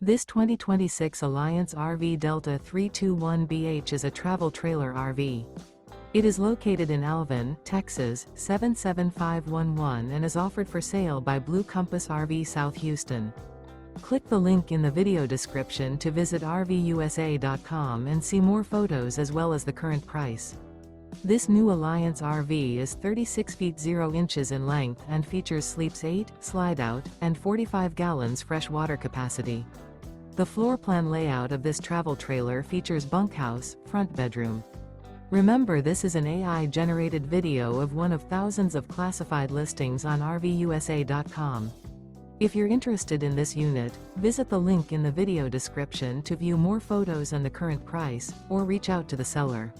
This 2026 Alliance RV Delta 321BH is a travel trailer RV. It is located in Alvin, Texas, 77511 and is offered for sale by Blue Compass RV South Houston. Click the link in the video description to visit RVUSA.com and see more photos as well as the current price. This new Alliance RV is 36 feet 0 inches in length and features sleeps 8, slide-out, and 45 gallons fresh water capacity. The floor plan layout of this travel trailer features bunkhouse, front bedroom. Remember, this is an AI-generated video of one of thousands of classified listings on RVUSA.com. If you're interested in this unit, visit the link in the video description to view more photos and the current price, or reach out to the seller.